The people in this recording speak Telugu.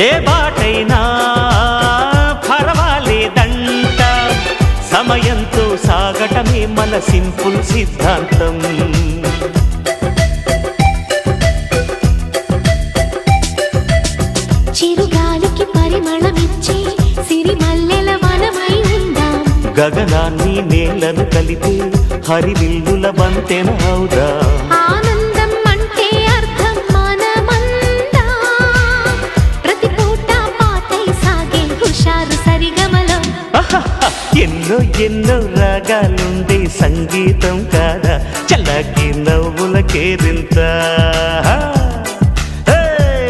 ఏ బాటైనా పర్వాలేదంట, సమయంతో సాగటమే మన సింపుల్ సిద్ధాంతం. చిరుగాలికి పరిమళమిచ్చే సిరిమల్లెల వనమై ఉందాం, గగనాన్ని నేలను కలిపే హరివిల్లుల బంతెన అవుదాం. ఆనందం అంటే అర్థం మనమందా, ప్రతి పూట పాతై సాగే హుషారు సరిగమలో. ఎన్నో ఎన్నో రాగాలుండే సంగీతం కాదా, చల్లకి నవ్వుల కేరింత.